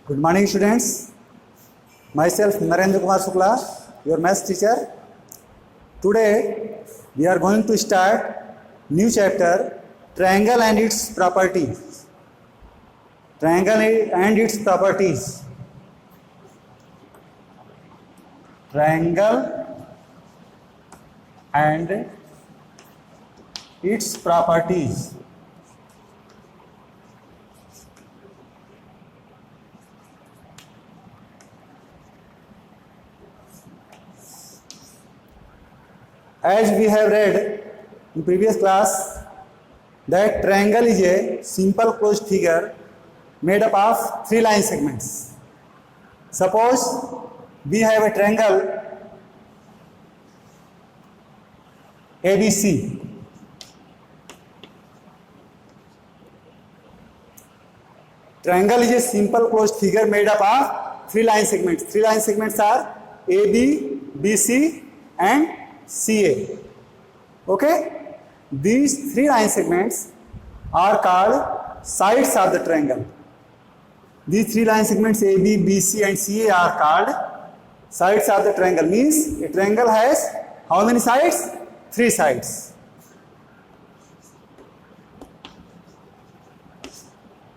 Good morning, students. Myself, Narendra Kumar Shukla, your maths teacher. Today, we are going to start new chapter, triangle and its properties. Triangle and its properties. Triangle and its properties. As we have read in previous class that triangle is a simple closed figure made up of 3 line segments. Suppose we have a triangle ABC. Triangle is a simple closed figure made up of 3 line segments. 3 line segments are AB, BC and CA. Okay? These 3 line segments are called sides of the triangle. These 3 line segments AB, BC and CA are called sides of the triangle. Means a triangle has how many sides? 3 sides.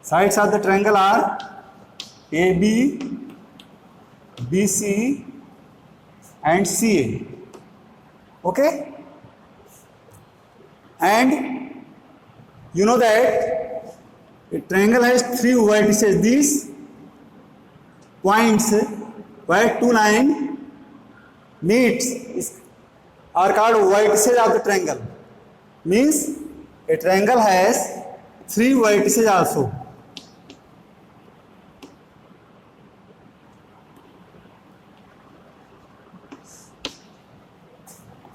Sides of the triangle are AB, BC and CA. Okay? And you know that a triangle has 3 vertices. These points where 2 lines meets are called vertices of the triangle. Means a triangle has 3 vertices also.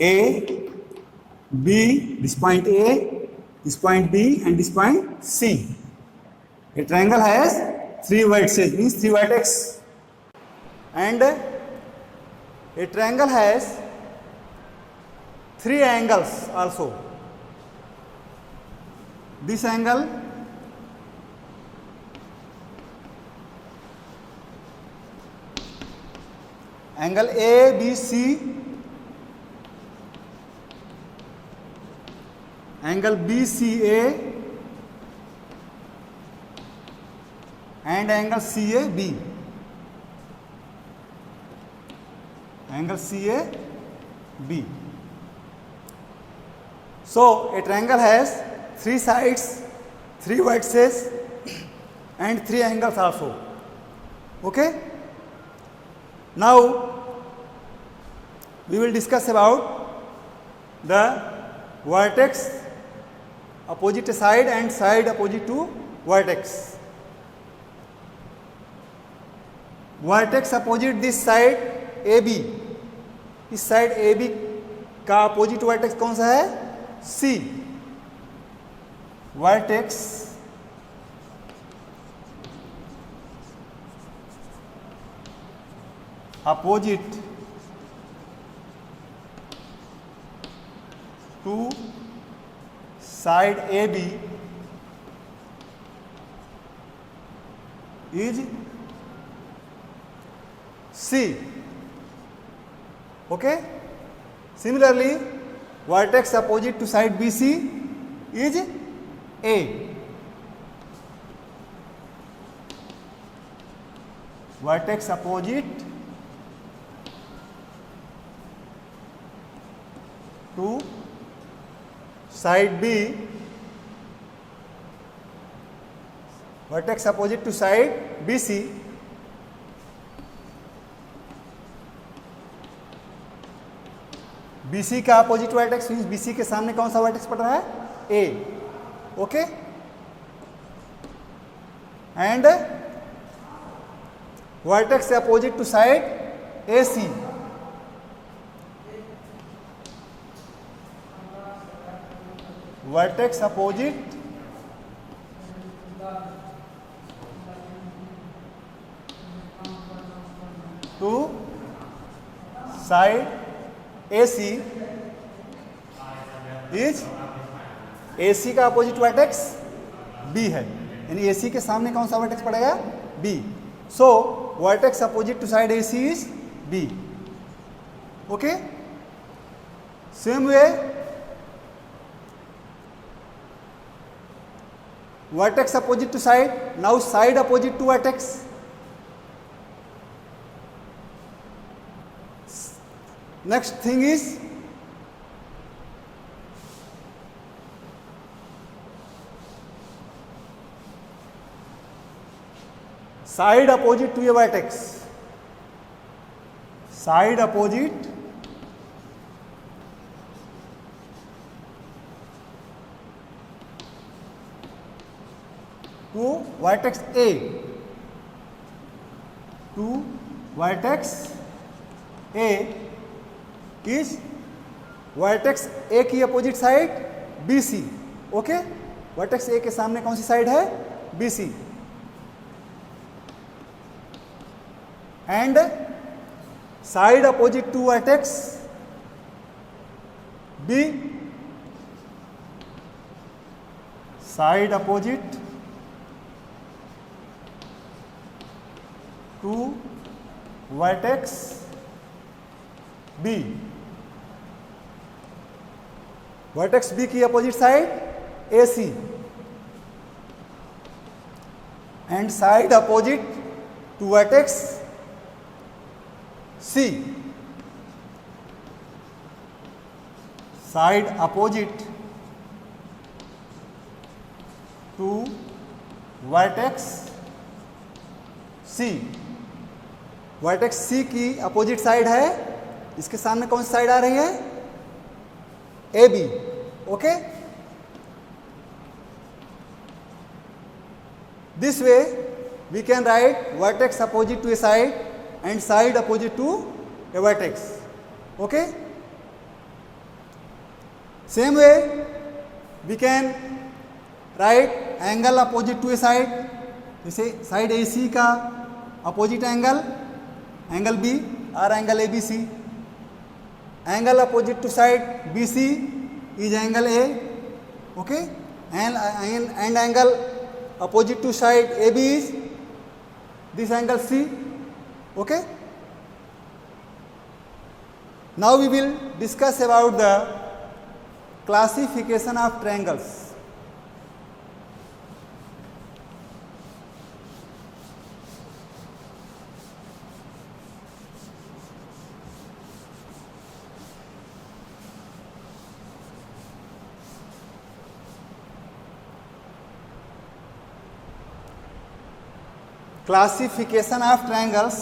A, B, this point A, this point B and this point C. A triangle has 3 vertices, means 3 vertex. And a triangle has 3 angles also. This angle, angle ABC, angle BCA and angle CAB. Angle CAB. So a triangle has 3 sides, 3 vertices and 3 angles also. Okay? Now we will discuss about the vertex opposite side and side opposite to vertex. Vertex opposite this side AB. इस side AB का opposite vertex कौन सा है? C. Vertex opposite to side AB is C. Okay? Similarly, vertex opposite to side BC is A. Vertex opposite to side B, vertex opposite to side BC BC का opposite vertex means BC के सामने कौन सा vertex पड़ रहा है? A. Okay? And vertex opposite to side AC. Vertex opposite to side AC is AC का opposite vertex B है, यानी AC के सामने कौन सा वर्टेक्स पड़ेगा? B. So vertex opposite to side AC is B. Okay. Same way, vertex opposite to side, now side opposite to vertex. Next thing is side opposite to a vertex. Side opposite to vertex A. To vertex A is vertex A की opposite side BC. Okay, vertex A के सामने कौन सी side है? BC. And side opposite to vertex B, side opposite to vertex B. Vertex B की opposite side AC and side opposite to vertex C. Side opposite to vertex C. Vertex C की opposite side है, इसके सामने कौन सी side आ रही है? AB. Okay, this way we can write vertex opposite to a side and side opposite to a vertex. Okay, same way we can write angle opposite to a side. जैसे side AC का opposite angle angle B और angle ABC. Angle opposite to side BC is angle A. Okay, and angle opposite to side AB is this angle C. Okay, now we will discuss about the classification of triangles. Classification of triangles.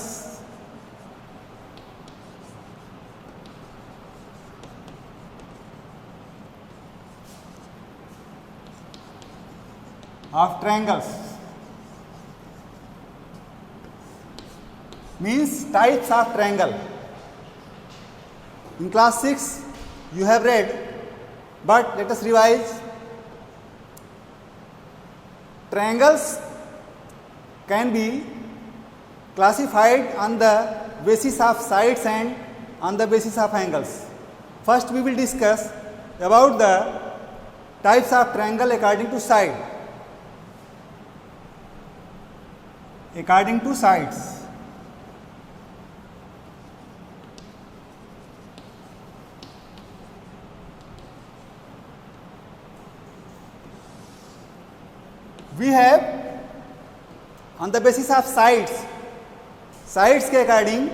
Of triangles means types of triangle. In class 6 you have read, but let us revise. Triangles can be classified on the basis of sides and on the basis of angles. First we will discuss about the types of triangle according to side. According to sides. We have on the basis of sides, sides के according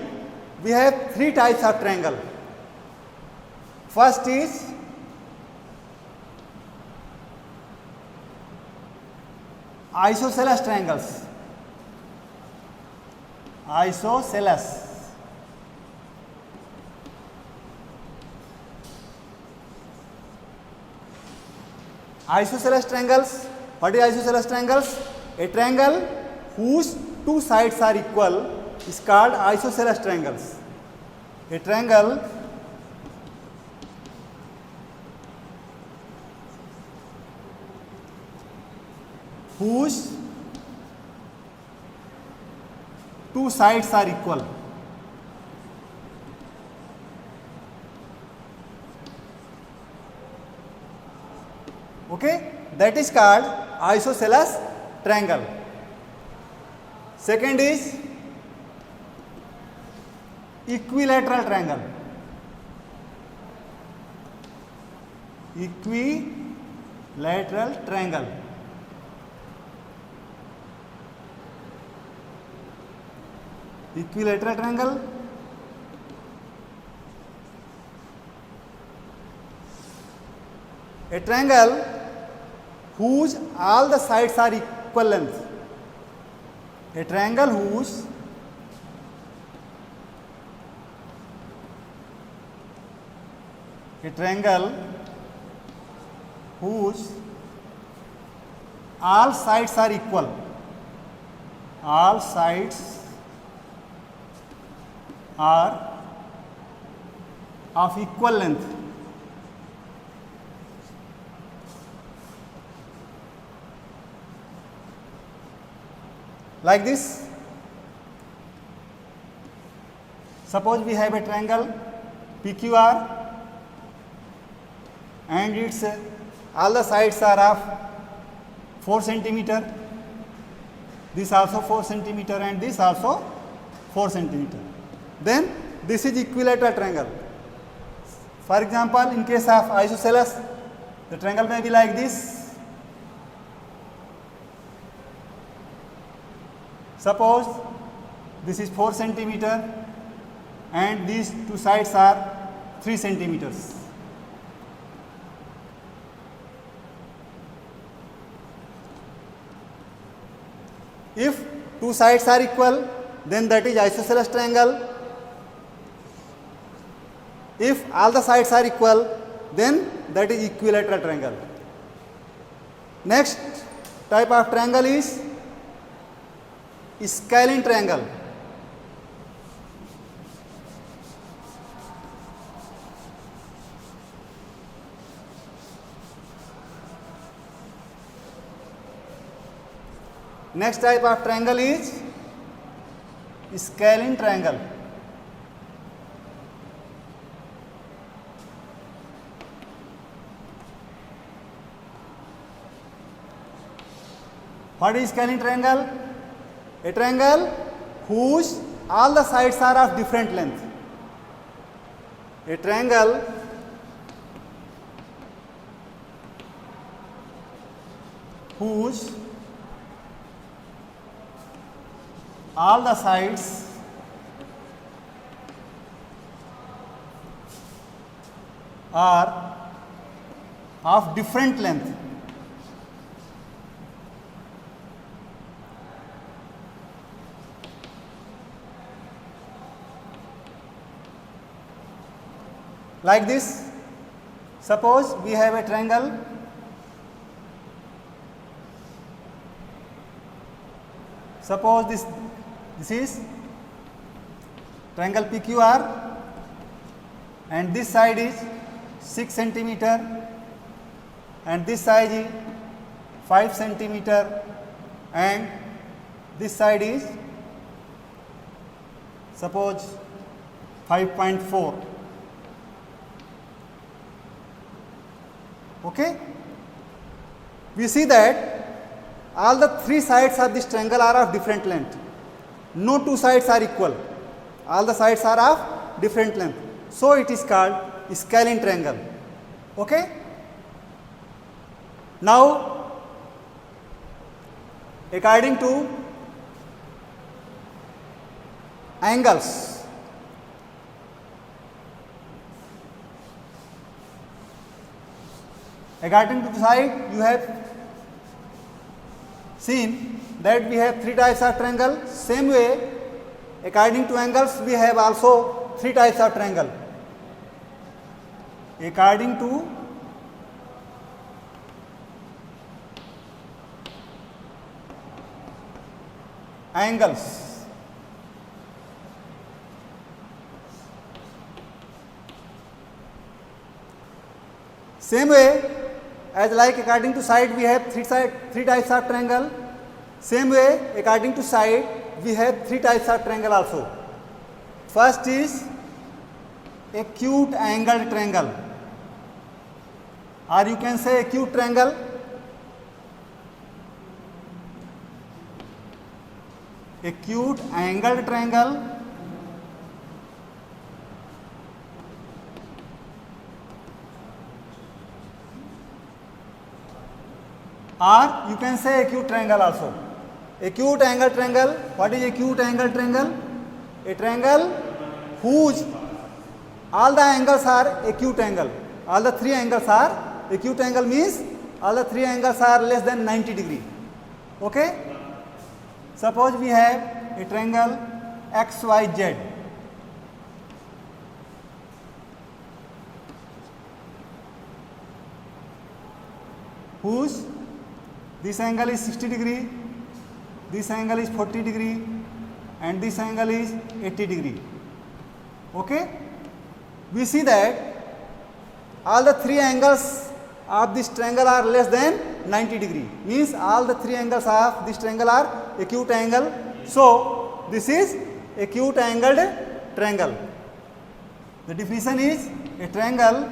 we have three types of triangle. First is isosceles triangles. Isosceles. Isosceles triangles. What is isosceles triangles? A triangle whose two sides are equal is called isosceles triangles. A triangle whose two sides are equal. Okay, that is called isosceles triangle. Second is equilateral triangle. Equilateral triangle. Equilateral triangle. A triangle whose all the sides are equal length. A triangle whose all sides are equal. All sides are of equal length. Like this. Suppose we have a triangle PQR and its all the sides are of 4 centimeter. This also 4 centimeter and this also 4 centimeter. Then this is equilateral triangle. For example, in case of isosceles, the triangle may be like this. Suppose this is 4 centimeter and these two sides are 3 centimeters. If two sides are equal, then that is isosceles triangle. If all the sides are equal, then that is equilateral triangle. Next type of triangle is scalene triangle. Next type of triangle is scalene triangle. What is scalene triangle? A triangle whose all the sides are of different length. A triangle whose all the sides are of different length. Like this, suppose we have a triangle suppose this is triangle PQR and this side is 6 centimeter and this side is 5 centimeter and this side is suppose 5.4. Okay? We see that all the three sides of this triangle are of different length. No two sides are equal. All the sides are of different length. So it is called scalene triangle. Okay? Now, according to angles, according to the side, you have seen that we have three types of triangle. Same way, according to angles, we have also three types of triangle. According to angles, same way as like according to side we have three types of triangle. Same way according to side we have three types of triangle also. First is acute angled triangle, or you can say acute triangle. Acute angled triangle or you can say acute triangle also. Acute angle triangle. What is acute angle triangle? A triangle whose all the angles are acute angle. All the three angles are acute angle, means all the three angles are less than 90 degree. Okay? Suppose we have a triangle XYZ. Whose this angle is 60 degree, this angle is 40 degree, and this angle is 80 degree. Okay? We see that all the three angles of this triangle are less than 90 degree, means all the three angles of this triangle are acute angle. So this is acute angled triangle. The definition is a triangle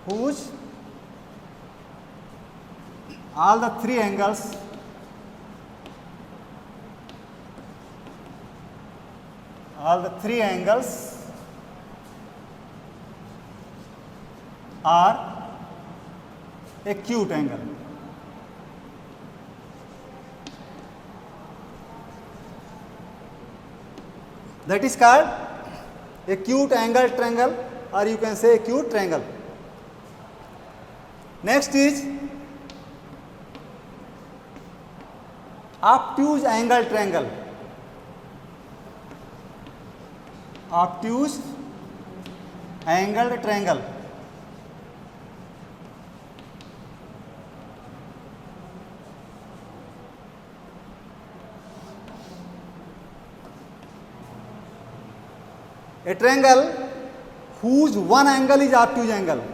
whose all the three angles are acute angle. That is called acute angle triangle, or you can say acute triangle. Next is obtuse angle triangle. Obtuse angled triangle. A triangle whose one angle is obtuse angle.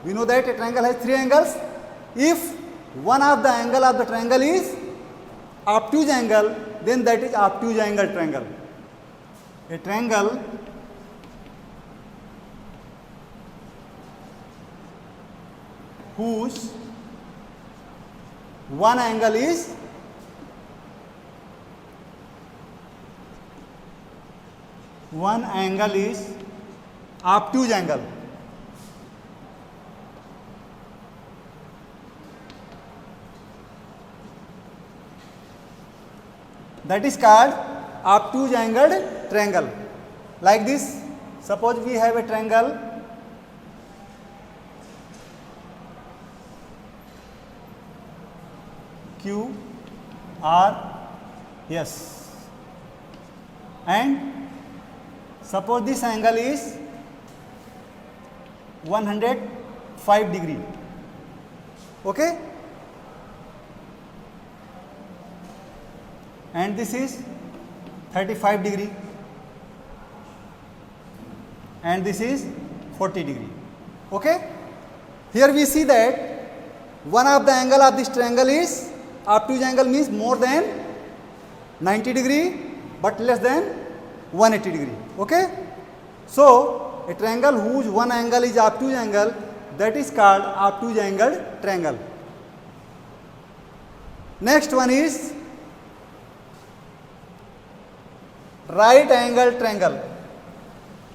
We know that a triangle has three angles. If one of the angle of the triangle is obtuse angle, then that is obtuse angle triangle. A triangle whose one angle is obtuse angle. That is called obtuse angled triangle. Like this, suppose we have a triangle Q R S, and suppose this angle is 105 degree. Okay? And this is 35 degree, and this is 40 degree. Okay? Here we see that one of the angle of this triangle is obtuse angle, means more than 90 degree but less than 180 degree. Okay? So a triangle whose one angle is obtuse angle, that is called obtuse angled triangle. Next one is right angle triangle,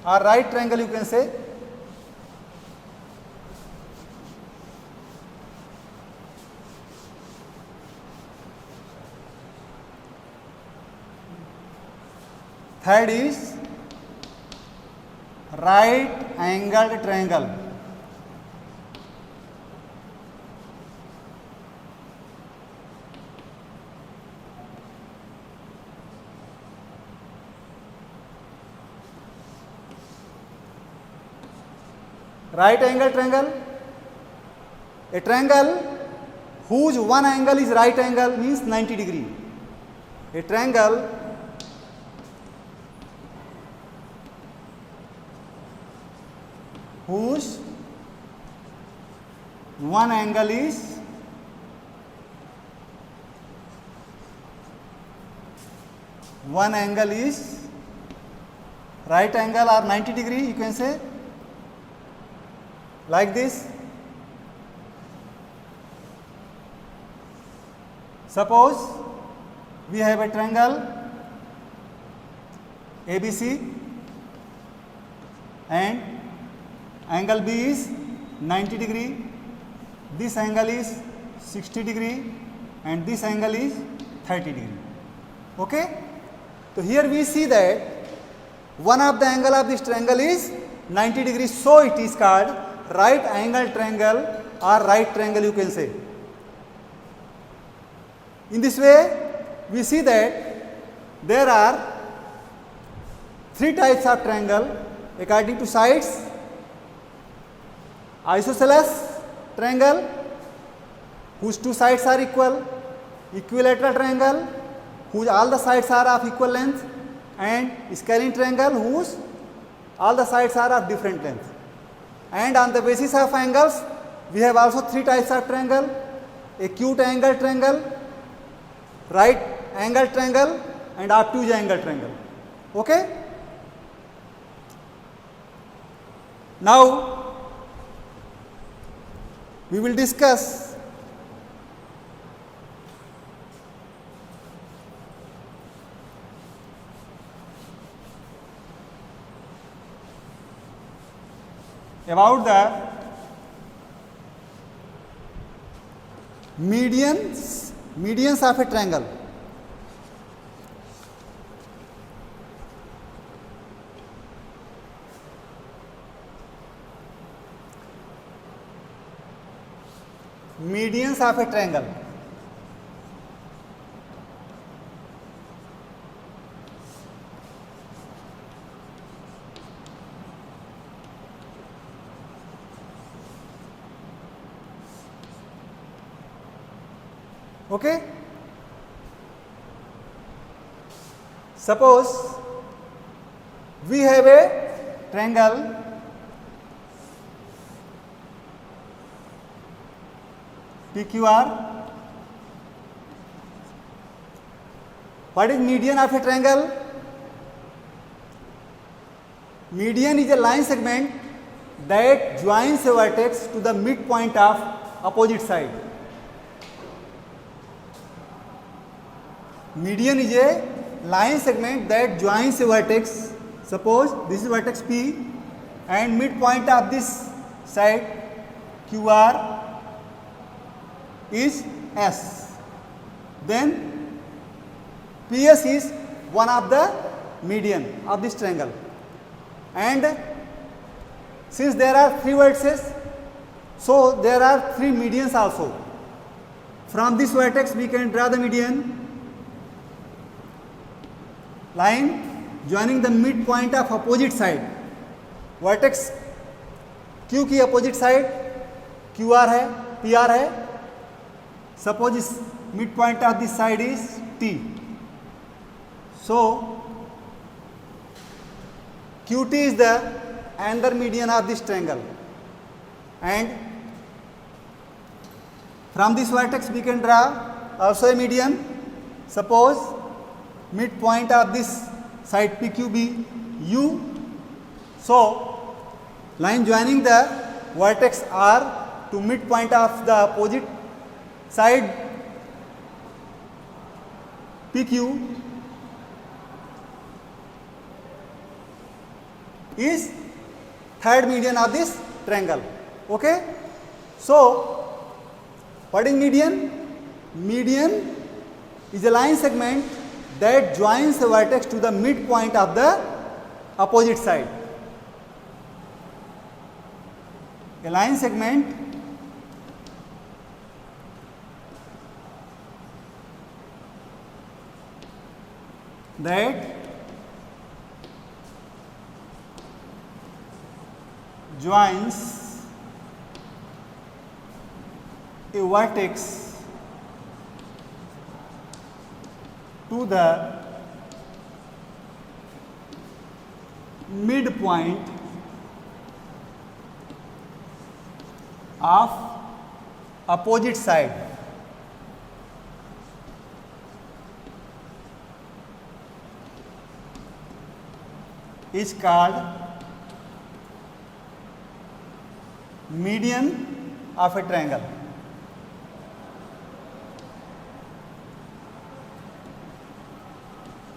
or right triangle you can say. Third is right angled triangle. Right angle triangle, a triangle whose one angle is right angle, means 90 degree. A triangle whose one angle is right angle or 90 degree, you can say. Like this, suppose we have a triangle ABC and angle B is 90 degree, this angle is 60 degree, and this angle is 30 degree. Okay? So here we see that one of the angle of this triangle is 90 degrees, so it is called right angle triangle or right triangle, you can say. In this way, we see that there are three types of triangle according to sides: isosceles triangle, whose two sides are equal; equilateral triangle, whose all the sides are of equal length; and scalene triangle, whose all the sides are of different length. And on the basis of angles, we have also three types of triangle: acute angle triangle, right angle triangle, and obtuse angle triangle. Okay? Now we will discuss about the medians of a triangle. Medians of a triangle. Okay? Suppose we have a triangle PQR. What is median of a triangle? Median is a line segment that joins a vertex to the midpoint of opposite side. Median is a line segment that joins a vertex. Suppose this is vertex P and midpoint of this side QR is S. Then PS is one of the median of this triangle. And since there are three vertices, so there are three medians also. From this vertex we can draw the median line joining the midpoint of opposite side. Vertex Q की opposite side QR है, PR है. Suppose इस mid point of this side is T. So QT is the another median of this triangle, and from this vertex we can draw also a median. Suppose midpoint of this side PQB U. So line joining the vertex R to midpoint of the opposite side PQ is third median of this triangle. Okay? So what is median? Median is a line segment that joins the vertex to the midpoint of the opposite side. A line segment that joins a vertex to the midpoint of opposite side. Is called median of a triangle.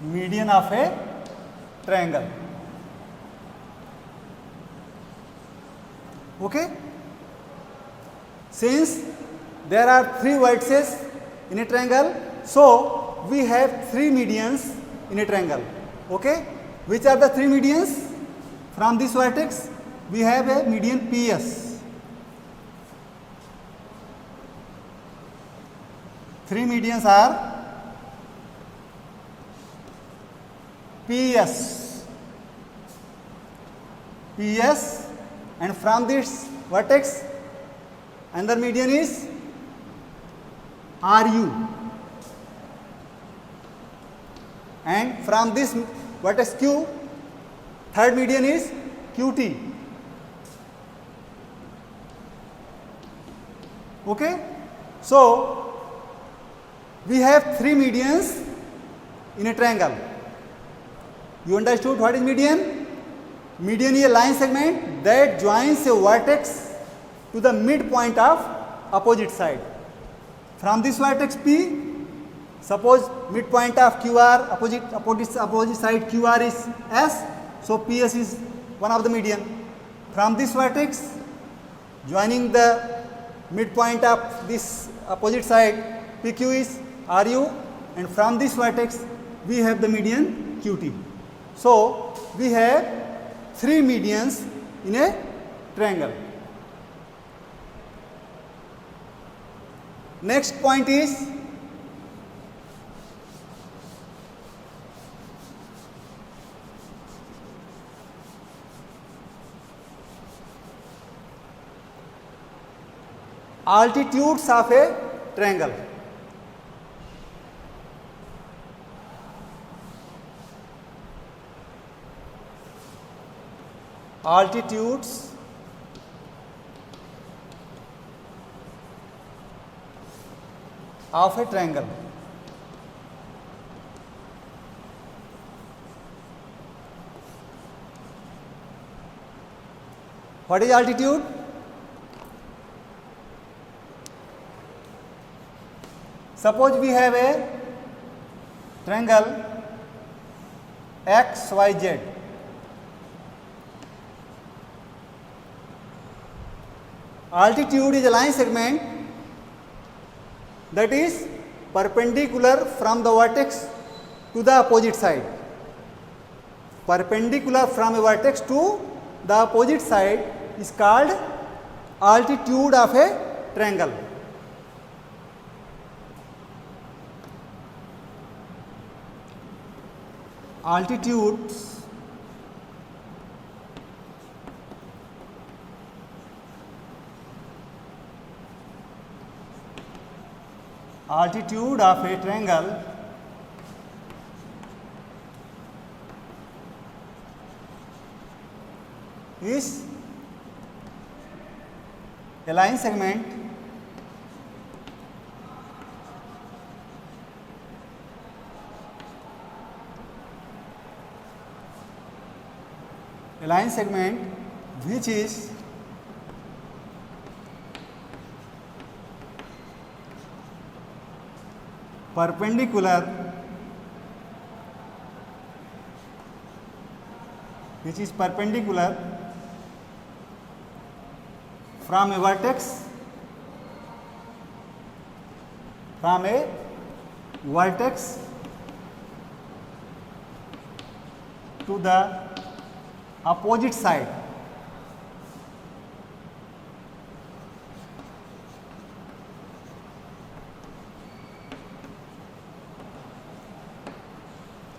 Median of a triangle. Okay? since there are 3 vertices in a triangle, so we have 3 medians in a triangle. Okay, which are the 3 medians? From this vertex we have a median PS. 3 medians are PS, and from this vertex another median is RU, and from this vertex Q third median is QT. Okay, so we have 3 medians in a triangle. You understood what is median? Median is a line segment that joins a vertex to the midpoint of opposite side. From this vertex P, suppose midpoint of QR, opposite side QR is S, so PS is one of the median. From this vertex joining the midpoint of this opposite side PQ is RU, and from this vertex we have the median QT. So we have 3 medians in a triangle. Next point is altitudes of a triangle. Altitudes of a triangle. What is altitude? Suppose we have a triangle XYZ. Altitude is a line segment that is perpendicular from the vertex to the opposite side. Perpendicular from a vertex to the opposite side is called altitude of a triangle. Altitudes of a triangle is a line segment which is perpendicular from a vertex to the opposite side.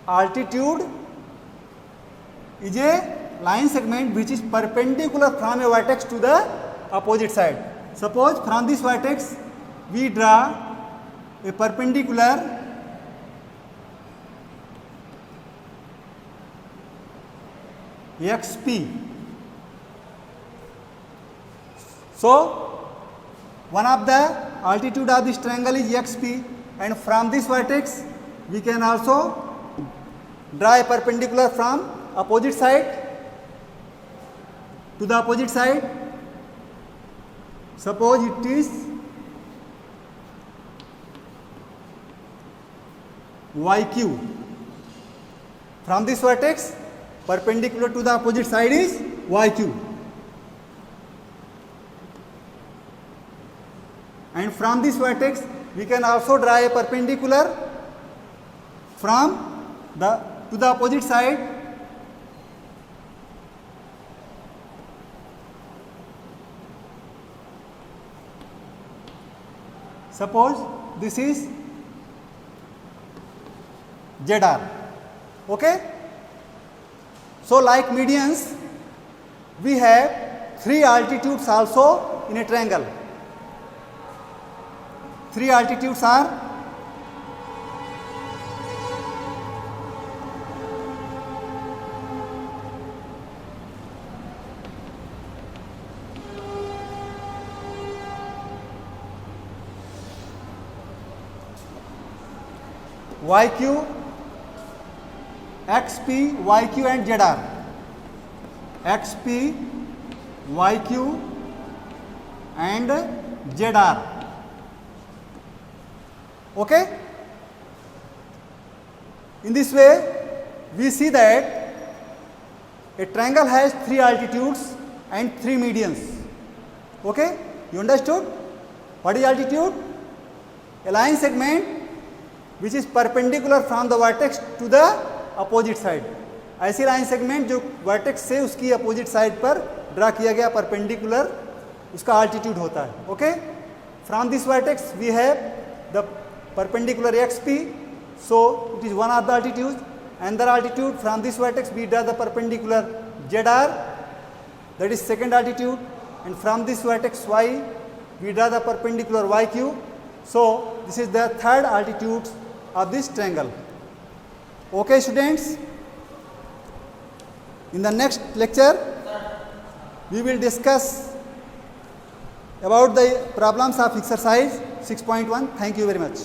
Altitude is a line segment which is perpendicular from a vertex to the opposite side. Suppose from this vertex we draw a perpendicular XP. So one of the altitude of this triangle is XP, and from this vertex we can also draw a perpendicular from opposite side to the opposite side. Suppose it is YQ. From this vertex perpendicular to the opposite side is YQ. and from this vertex we can also draw a perpendicular from the to the opposite side. Suppose this is ZR. Okay? So like medians, we have 3 altitudes also in a triangle. 3 altitudes are YQ, XP, YQ and ZR. XP, YQ and ZR. Okay? In this way, we see that a triangle has 3 altitudes and 3 medians. Okay? You understood? What is altitude? A line segment which is perpendicular from the vertex to the opposite side. ऐसी line segment जो vertex से उसकी opposite side पर draw किया गया perpendicular, उसका altitude होता है. Okay, from this vertex we have the perpendicular XP, so it is one of the altitudes. Another altitude from this vertex we draw the perpendicular ZR, that is second altitude, and from this vertex Y we draw the perpendicular YQ. So this is the third altitude of this triangle. Okay students, in the next lecture we will discuss about the problems of exercise 6.1. Thank you very much.